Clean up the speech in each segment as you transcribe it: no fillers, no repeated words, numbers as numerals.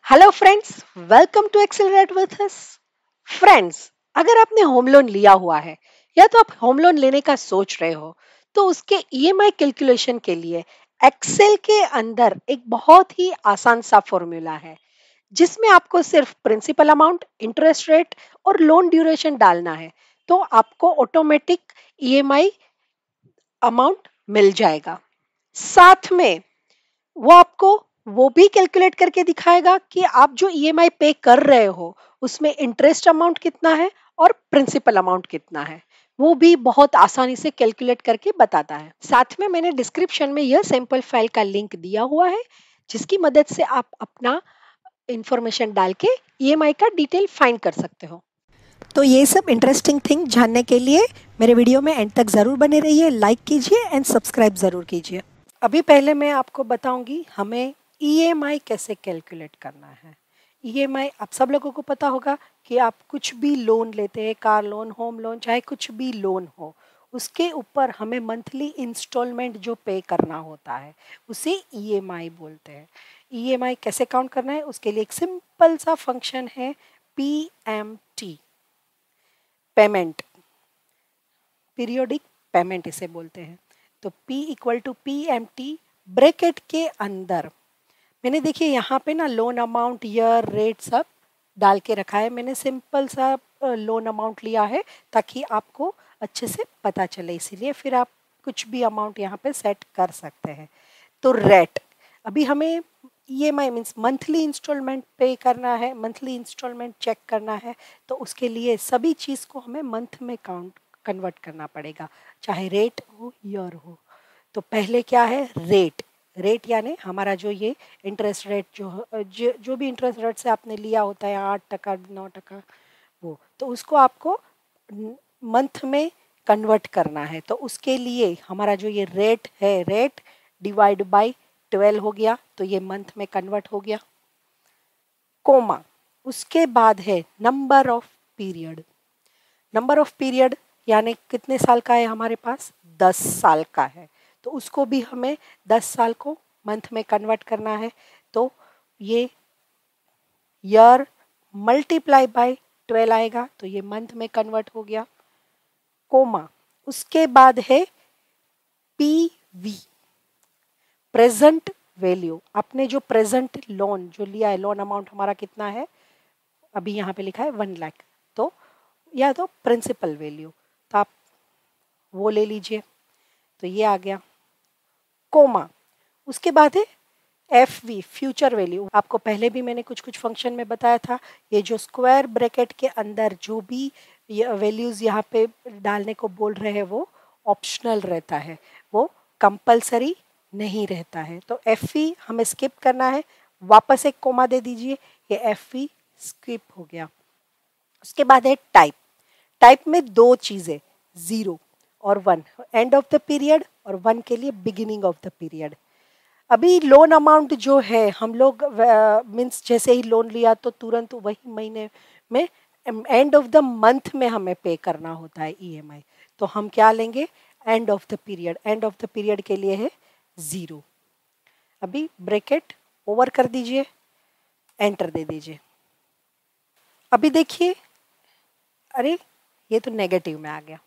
Hello friends, welcome to accelerate with us. Friends, अगर आपने home loan लिया हुआ है या तो आप होम लोन लेने का सोच रहे हो, तो उसके ईएमआई कैलकुलेशन के लिए एक्सेल के अंदर एक बहुत ही आसान सा फॉर्मूला है जिसमें आपको सिर्फ प्रिंसिपल अमाउंट, इंटरेस्ट रेट और लोन ड्यूरेशन डालना है, तो आपको ऑटोमेटिक ईएमआई अमाउंट मिल जाएगा। साथ में वो आपको वो भी कैलकुलेट करके दिखाएगा कि आप जो ईएमआई पे कर रहे हो उसमें इंटरेस्ट अमाउंट कितना है और प्रिंसिपल अमाउंट कितना है, वो भी बहुत आसानी से कैलकुलेट करके बताता है। साथ में मैंने डिस्क्रिप्शन में यह सैंपल फाइल का लिंक दिया हुआ है जिसकी मदद से आप अपना इंफॉर्मेशन डाल के ईएमआई का डिटेल फाइंड कर सकते हो। तो ये सब इंटरेस्टिंग थिंग जानने के लिए मेरे वीडियो में एंड तक ज़रूर बने रहिए, लाइक कीजिए एंड सब्सक्राइब ज़रूर कीजिए। अभी पहले मैं आपको बताऊंगी हमें ईएमआई कैसे कैलकुलेट करना है। ईएमआई आप सब लोगों को पता होगा कि आप कुछ भी लोन लेते हैं, कार लोन, होम लोन, चाहे कुछ भी लोन हो, उसके ऊपर हमें मंथली इंस्टॉलमेंट जो पे करना होता है उसे ईएमआई बोलते हैं। ईएमआई कैसे काउंट करना है उसके लिए एक सिंपल सा फंक्शन है, पीएमटी, पेमेंट, पीरियोडिक पेमेंट इसे बोलते हैं। तो P equal to P M T, bracket के अंदर मैंने देखिए यहाँ पे ना लोन अमाउंट, ईयर, रेट सब डाल के रखा है। मैंने सिंपल सा लोन अमाउंट लिया है ताकि आपको अच्छे से पता चले, इसीलिए फिर आप कुछ भी अमाउंट यहाँ पे सेट कर सकते हैं। तो रेट, अभी हमें ईएमआई मीन्स मंथली इंस्टॉलमेंट पे करना है, मंथली इंस्टॉलमेंट चेक करना है, तो उसके लिए सभी चीज़ को हमें मंथ में काउंट कन्वर्ट करना पड़ेगा, चाहे रेट हो ईयर हो। तो पहले क्या है, रेट। रेट यानी हमारा जो ये इंटरेस्ट रेट जो भी इंटरेस्ट रेट से आपने लिया होता है 8%, 9%, वो तो उसको आपको मंथ में कन्वर्ट करना है। तो उसके लिए हमारा जो ये रेट है, रेट डिवाइड बाय 12 हो गया, तो ये मंथ में कन्वर्ट हो गया। कोमा, उसके बाद है number of period. Number of period यानी कितने साल का है हमारे पास, 10 साल का है, तो उसको भी हमें 10 साल को मंथ में कन्वर्ट करना है। तो ये ईयर मल्टीप्लाई बाय 12 आएगा, तो ये मंथ में कन्वर्ट हो गया। कोमा, उसके बाद है पीवी, प्रेजेंट वैल्यू। आपने जो प्रेजेंट लोन जो लिया है, लोन अमाउंट हमारा कितना है, अभी यहाँ पे लिखा है 1 लाख, तो या तो प्रिंसिपल वैल्यू, तो आप वो ले लीजिए, तो ये आ गया। कोमा, उसके बाद है एफ वी, फ्यूचर वैल्यू। आपको पहले भी मैंने कुछ कुछ फंक्शन में बताया था, ये जो स्क्वायर ब्रैकेट के अंदर जो भी वैल्यूज यहाँ पे डालने को बोल रहे हैं वो ऑप्शनल रहता है, वो कंपलसरी नहीं रहता है। तो एफ वी हमें स्किप करना है, वापस एक कोमा दे दीजिए, ये एफ वी स्किप हो गया। उसके बाद है टाइप। टाइप में दो चीजें, 0 और 1, एंड ऑफ द पीरियड, और 1 के लिए बिगिनिंग ऑफ द पीरियड। अभी लोन अमाउंट जो है हम लोग मीन्स जैसे ही लोन लिया तो तुरंत वही महीने में एंड ऑफ द मंथ में हमें पे करना होता है ईएमआई, तो हम क्या लेंगे, and of the period. And of the period के लिए है 0। अभी ब्रैकेट ओवर कर दीजिए, एंटर दे दीजिए। अभी देखिए, अरे ये तो नेगेटिव में आ गया।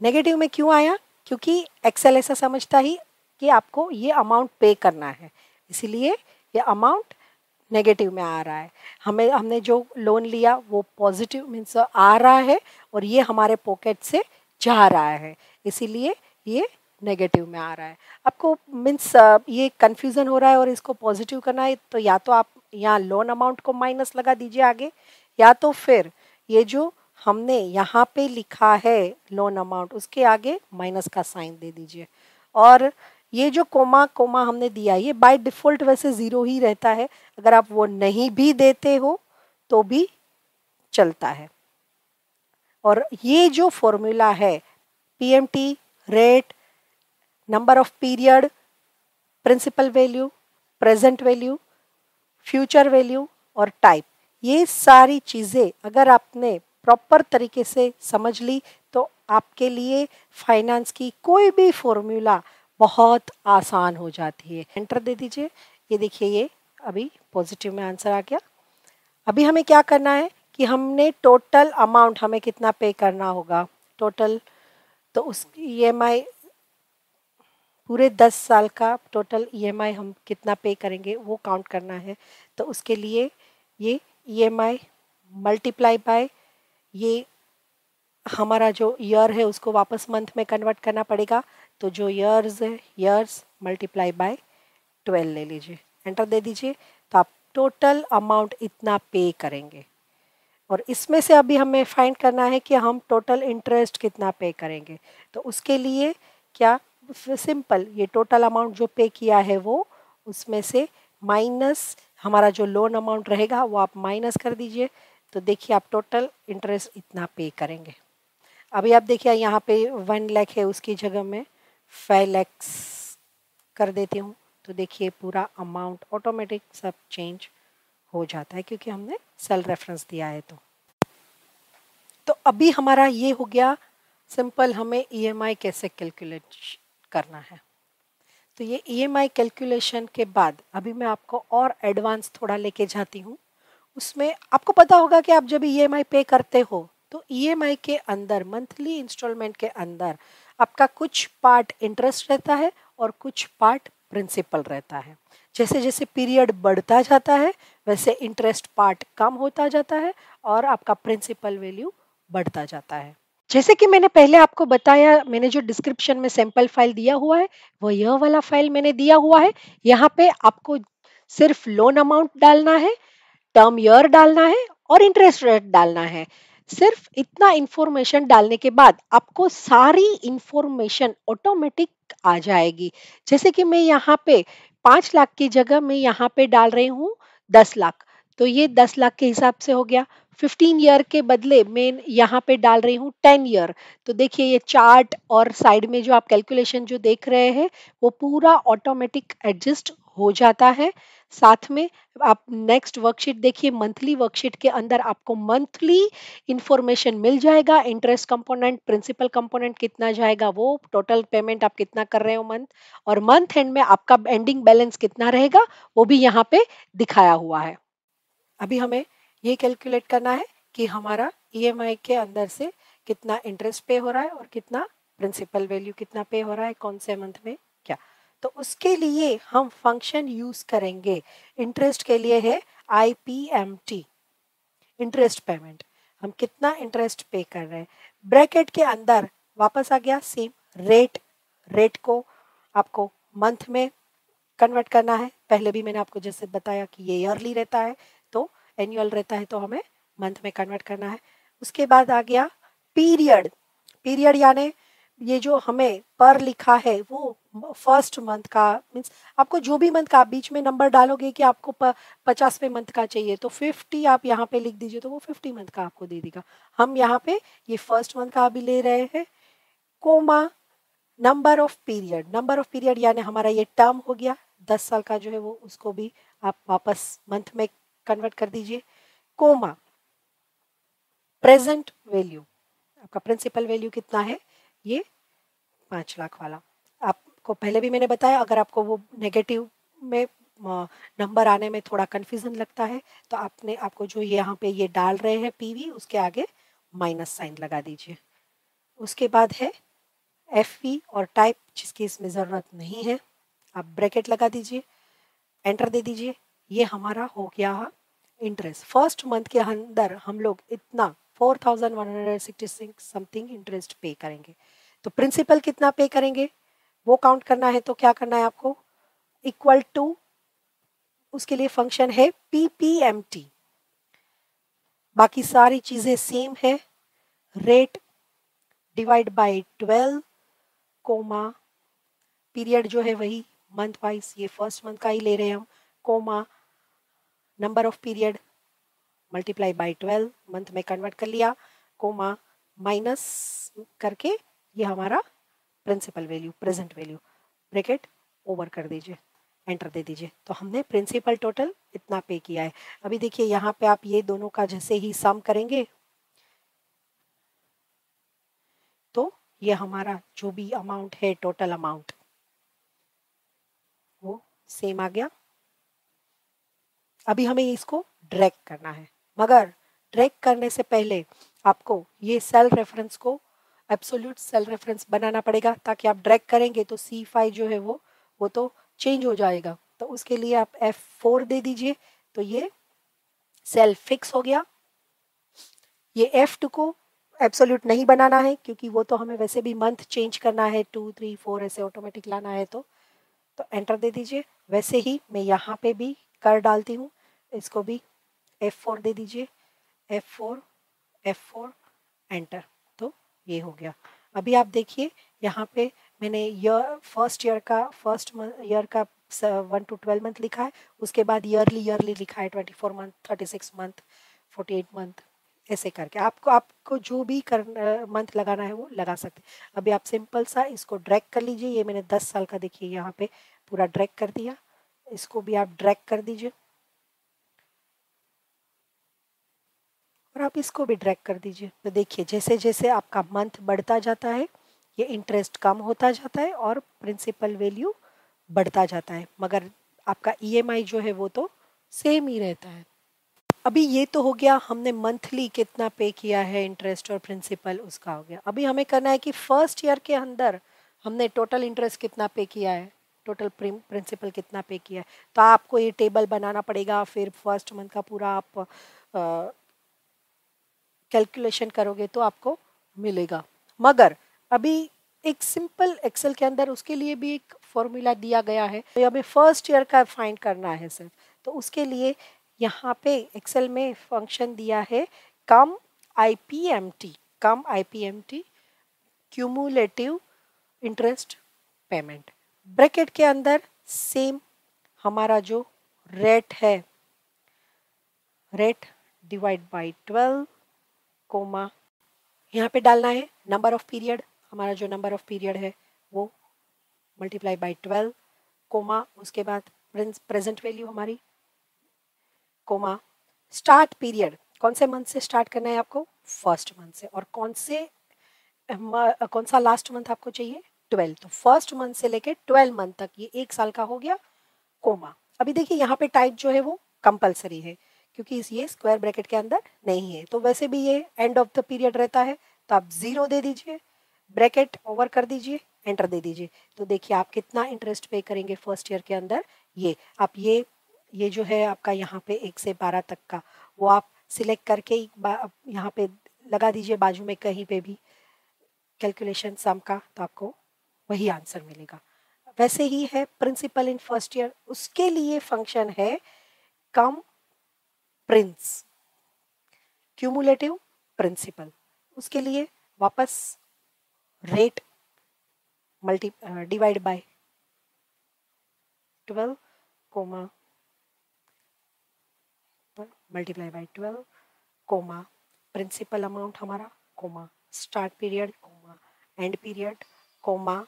नेगेटिव में क्यों आया, क्योंकि एक्सेल ऐसा समझता ही कि आपको ये अमाउंट पे करना है, इसीलिए ये अमाउंट नेगेटिव में आ रहा है। हमने जो लोन लिया वो पॉजिटिव मीन्स आ रहा है और ये हमारे पॉकेट से जा रहा है, इसीलिए ये नेगेटिव में आ रहा है। आपको मीन्स ये कंफ्यूजन हो रहा है और इसको पॉजिटिव करना है, तो या तो आप यहाँ लोन अमाउंट को माइनस लगा दीजिए आगे, या तो फिर ये जो हमने यहाँ पे लिखा है लोन अमाउंट उसके आगे माइनस का साइन दे दीजिए। और ये जो कोमा कोमा हमने दिया ये बाय डिफॉल्ट वैसे 0 ही रहता है, अगर आप वो नहीं भी देते हो तो भी चलता है। और ये जो फॉर्मूला है, PMT, rate, number of period, principal value, present value, future value और टाइप, ये सारी चीज़ें अगर आपने प्रॉपर तरीके से समझ ली तो आपके लिए फाइनेंस की कोई भी फॉर्मूला बहुत आसान हो जाती है। एंटर दे दीजिए, ये देखिए ये अभी पॉजिटिव में आंसर आ गया। अभी हमें क्या करना है कि हमने टोटल अमाउंट हमें कितना पे करना होगा टोटल, तो उस ईएमआई पूरे 10 साल का टोटल ईएमआई हम कितना पे करेंगे वो काउंट करना है। तो उसके लिए ये ईएमआई मल्टीप्लाई बाय ये हमारा जो ईयर है उसको वापस मंथ में कन्वर्ट करना पड़ेगा। तो जो ईयर्स है ईयर्स मल्टीप्लाई बाय 12 ले लीजिए, एंटर दे दीजिए। तो आप टोटल अमाउंट इतना पे करेंगे और इसमें से अभी हमें फाइंड करना है कि हम टोटल इंटरेस्ट कितना पे करेंगे। तो उसके लिए क्या सिंपल, ये टोटल अमाउंट जो पे किया है वो उसमें से माइनस हमारा जो लोन अमाउंट रहेगा वो आप माइनस कर दीजिए। तो देखिए आप टोटल इंटरेस्ट इतना पे करेंगे। अभी आप देखिए यहाँ पे 1 लाख है, उसकी जगह में 5 लैक्स कर देती हूँ। तो देखिए पूरा अमाउंट ऑटोमेटिक सब चेंज हो जाता है क्योंकि हमने सेल रेफरेंस दिया है। तो अभी हमारा ये हो गया सिंपल, हमें ईएमआई कैसे कैलकुलेट करना है। तो ये ईएमआई कैलकुलेशन के बाद अभी मैं आपको और एडवांस थोड़ा लेके जाती हूँ। उसमें आपको पता होगा कि आप जब ईएमआई पे करते हो तो ईएमआई के अंदर मंथली इंस्टॉलमेंट के अंदर आपका कुछ पार्ट इंटरेस्ट रहता है और कुछ पार्ट प्रिंसिपल रहता है। जैसे जैसे पीरियड बढ़ता जाता है वैसे इंटरेस्ट पार्ट कम होता जाता है और आपका प्रिंसिपल वैल्यू बढ़ता जाता है। जैसे कि मैंने पहले आपको बताया, मैंने जो डिस्क्रिप्शन में सैंपल फाइल दिया हुआ है वो यह वाला फाइल मैंने दिया हुआ है। यहाँ पे आपको सिर्फ लोन अमाउंट डालना है, टर्म ईयर डालना है और इंटरेस्ट रेट डालना है। सिर्फ इतना इंफॉर्मेशन डालने के बाद आपको सारी इंफॉर्मेशन ऑटोमेटिक आ जाएगी। जैसे कि मैं यहाँ पे 5 लाख की जगह मैं यहाँ पे डाल रही हूँ 10 लाख, तो ये 10 लाख के हिसाब से हो गया। 15 ईयर के बदले मैं यहाँ पे डाल रही हूँ 10 ईयर। तो देखिए ये चार्ट और साइड में जो आप कैलकुलेशन जो देख रहे हैं वो पूरा ऑटोमेटिक एडजस्ट हो जाता है। साथ में आप नेक्स्ट वर्कशीट देखिए, मंथली वर्कशीट के अंदर आपको मंथली इंफॉर्मेशन मिल जाएगा। इंटरेस्ट कंपोनेंट, प्रिंसिपल कंपोनेंट कितना जाएगा, वो टोटल पेमेंट आप कितना कर रहे हो मंथ, और मंथ एंड में आपका एंडिंग बैलेंस कितना रहेगा वो भी यहाँ पे दिखाया हुआ है। अभी हमें ये कैलकुलेट करना है कि हमारा ईएमआई के अंदर से कितना इंटरेस्ट पे हो रहा है और कितना प्रिंसिपल वैल्यू कितना पे हो रहा है कौन से मंथ में क्या। तो उसके लिए हम फंक्शन यूज करेंगे। इंटरेस्ट के लिए है IPMT, इंटरेस्ट पेमेंट। हम कितना इंटरेस्ट पे कर रहे हैं, ब्रैकेट के अंदर वापस आ गया सेम रेट। रेट को आपको मंथ में कन्वर्ट करना है। पहले भी मैंने आपको जैसे बताया कि ये ईयरली रहता है तो एनुअल रहता है, तो हमें मंथ में कन्वर्ट करना है। उसके बाद आ गया पीरियड। पीरियड यानी ये जो हमें पर लिखा है वो फर्स्ट मंथ का, मीन्स आपको जो भी मंथ का आप बीच में नंबर डालोगे कि आपको 50वें मंथ का चाहिए तो 50 आप यहाँ पे लिख दीजिए तो वो 50 मंथ का आपको दे देगा। हम यहाँ पे ये फर्स्ट मंथ का अभी ले रहे हैं, comma number of period. Number of period यानी हमारा ये टर्म हो गया 10 साल का जो है वो, उसको भी आप वापस मंथ में कन्वर्ट कर दीजिए। कोमा प्रेजेंट वैल्यू, आपका प्रिंसिपल वैल्यू कितना है, ये 5 लाख वाला। आपको पहले भी मैंने बताया अगर आपको वो नेगेटिव में नंबर आने में थोड़ा कंफ्यूजन लगता है तो आपको जो यहाँ पे ये डाल रहे हैं पीवी उसके आगे माइनस साइन लगा दीजिए। उसके बाद है FV और टाइप जिसकी इसमें ज़रूरत नहीं है, आप ब्रैकेट लगा दीजिए, एंटर दे दीजिए। ये हमारा हो गया इंटरेस्ट। फर्स्ट मंथ के अंदर हम लोग इतना 4166 समथिंग इंटरेस्ट पे करेंगे। तो प्रिंसिपल कितना पे करेंगे वो काउंट करना है। तो क्या करना है आपको, इक्वल टू, उसके लिए फंक्शन है PPMT। बाकी सारी चीजें सेम है, rate divide by 12 comma period जो है वही मंथ वाइज, ये फर्स्ट मंथ का ही ले रहे हैं हम, comma number of period multiply by 12 month में कन्वर्ट कर लिया, कोमा माइनस करके ये हमारा principal value present value, bracket over कर दीजिए, एंटर दे दीजिए। तो हमने प्रिंसिपल टोटल इतना पे किया है। अभी देखिए यहाँ पे आप ये दोनों का जैसे ही सम करेंगे तो ये हमारा जो भी अमाउंट है टोटल अमाउंट वो सेम आ गया। अभी हमें इसको ड्रैग करना है, मगर ड्रैग करने से पहले आपको ये सेल रेफरेंस को एब्सोल्यूट सेल रेफरेंस बनाना पड़ेगा, ताकि आप ड्रैग करेंगे तो C5 जो है वो तो चेंज हो जाएगा। तो उसके लिए आप F4 दे दीजिए, तो ये सेल फिक्स हो गया। ये F2 को एब्सोल्यूट नहीं बनाना है, क्योंकि वो तो हमें वैसे भी मंथ चेंज करना है, 2 3 4 ऐसे ऑटोमेटिक लाना है। तो एंटर दे दीजिए। वैसे ही मैं यहाँ पे भी कर डालती हूँ, इसको भी F4 दे दीजिए, F4 F4 एंटर। तो ये हो गया। अभी आप देखिए यहाँ पे मैंने फर्स्ट ईयर का 1 to 12 मंथ लिखा है, उसके बाद ईयरली लिखा है, 24 मंथ, 36 मंथ, 48 मंथ, ऐसे करके आपको जो भी मंथ लगाना है वो लगा सकते हैं। अभी आप सिंपल सा इसको ड्रैग कर लीजिए। ये मैंने 10 साल का देखिए यहाँ पे पूरा ड्रैग कर दिया। इसको भी आप ड्रैग कर दीजिए और आप इसको भी ड्रैग कर दीजिए। तो देखिए जैसे जैसे आपका मंथ बढ़ता जाता है, ये इंटरेस्ट कम होता जाता है और प्रिंसिपल वैल्यू बढ़ता जाता है, मगर आपका ईएमआई जो है वो तो सेम ही रहता है। अभी ये तो हो गया, हमने मंथली कितना पे किया है, इंटरेस्ट और प्रिंसिपल उसका हो गया। अभी हमें करना है कि फर्स्ट ईयर के अंदर हमने टोटल इंटरेस्ट कितना पे किया है, टोटल प्रिंसिपल कितना पे किया है। तो आपको ये टेबल बनाना पड़ेगा, फिर फर्स्ट मंथ का पूरा आप कैलकुलेशन करोगे तो आपको मिलेगा। मगर अभी एक सिंपल एक्सेल के अंदर उसके लिए भी एक फॉर्मूला दिया गया है, तो हमें फर्स्ट ईयर का फाइंड करना है सिर्फ। तो उसके लिए यहाँ पे एक्सेल में फंक्शन दिया है cum IPMT cumulative interest payment. Bracket के अंदर सेम हमारा जो रेट डिवाइड बाय 12 कोमा, यहाँ पे डालना है नंबर ऑफ पीरियड, हमारा जो नंबर ऑफ पीरियड है वो मल्टीप्लाई बाय 12 कोमा, उसके बाद प्रेजेंट वैल्यू हमारी कोमा, स्टार्ट पीरियड कौन से मंथ से स्टार्ट करना है आपको, फर्स्ट मंथ से, और कौन सा लास्ट मंथ आपको चाहिए, 12। तो फर्स्ट मंथ से लेके 12 मंथ तक, ये एक साल का हो गया, कोमा। अभी देखिए यहाँ पे टाइप जो है वो कंपलसरी है, क्योंकि ये स्क्वायर ब्रैकेट के अंदर नहीं है। तो वैसे भी ये एंड ऑफ द पीरियड रहता है, तो आप 0 दे दीजिए, ब्रैकेट ओवर कर दीजिए, एंटर दे दीजिए। तो देखिए आप कितना इंटरेस्ट पे करेंगे फर्स्ट ईयर के अंदर। ये आप ये जो है आपका यहाँ पे 1 से 12 तक का, वो आप सिलेक्ट करके यहाँ पे लगा दीजिए बाजू में कहीं पे भी कैलकुलेशन सम का, तो आपको वही आंसर मिलेगा। वैसे ही है प्रिंसिपल इन फर्स्ट ईयर, उसके लिए फंक्शन है कम प्रिंस क्यूमुलेटिव प्रिंसिपल। उसके लिए वापस rate divide by 12 comma multiply by 12 comma principal amount हमारा comma start period comma end period comma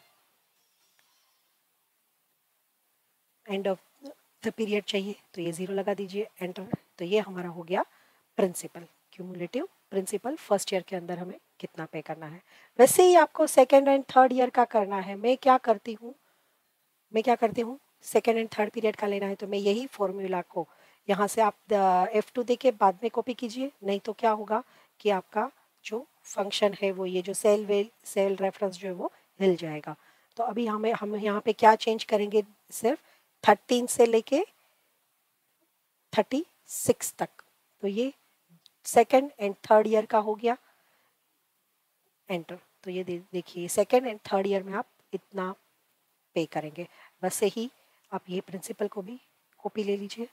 end of the period चाहिए तो ये 0 लगा दीजिए, एंटर। तो ये हमारा हो गया principal cumulative principal first year के अंदर हमें कितना पे करना है। वैसे ही आपको सेकेंड एंड थर्ड ईयर का करना है। मैं क्या करती हूँ, सेकेंड एंड थर्ड पीरियड का लेना है तो मैं यही फॉर्मूला को यहाँ से आप F2 दे के बाद में कॉपी कीजिए, नहीं तो क्या होगा कि आपका जो फंक्शन है वो ये जो सेल रेफरेंस जो है वो हिल जाएगा। तो अभी हम यहाँ पे क्या चेंज करेंगे, सिर्फ 13 से लेके 36 तक। तो ये सेकेंड एंड थर्ड ईयर का हो गया, एंटर। तो ये देखिए सेकेंड एंड थर्ड ईयर में आप इतना पे करेंगे। वैसे ही आप ये प्रिंसिपल को भी कॉपी ले लीजिए,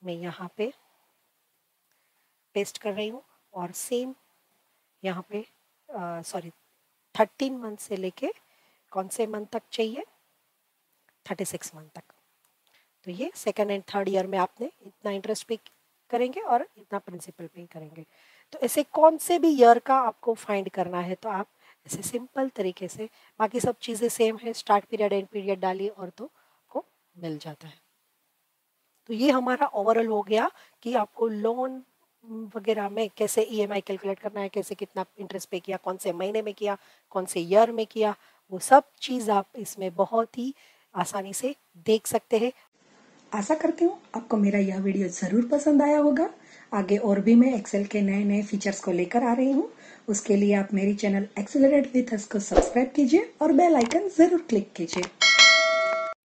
मैं यहाँ पे पेस्ट कर रही हूँ, और सेम यहाँ पे 13 मंथ से लेके कौन से मंथ तक चाहिए, 36 मंथ तक। तो ये सेकेंड एंड थर्ड ईयर में आपने इतना इंटरेस्ट पे करेंगे और इतना प्रिंसिपल पे करेंगे। तो ऐसे कौन से भी ईयर का आपको फाइंड करना है तो आप ऐसे सिंपल तरीके से, बाकी सब चीज़ें सेम है, स्टार्ट पीरियड एंड पीरियड डालिए और तो आपको मिल जाता है। तो ये हमारा ओवरऑल हो गया कि आपको लोन वगैरह में कैसे ईएमआई कैलकुलेट करना है, कैसे कितना इंटरेस्ट पे किया, कौन से महीने में किया, कौन से ईयर में किया, वो सब चीज़ आप इसमें बहुत ही आसानी से देख सकते हैं। आशा करती हूँ आपको मेरा यह वीडियो ज़रूर पसंद आया होगा। आगे और भी मैं एक्सेल के नए नए फीचर्स को लेकर आ रही हूँ। उसके लिए आप मेरी चैनल एक्सेलरेट विथ अस को सब्सक्राइब कीजिए और बेल आइकन ज़रूर क्लिक कीजिए।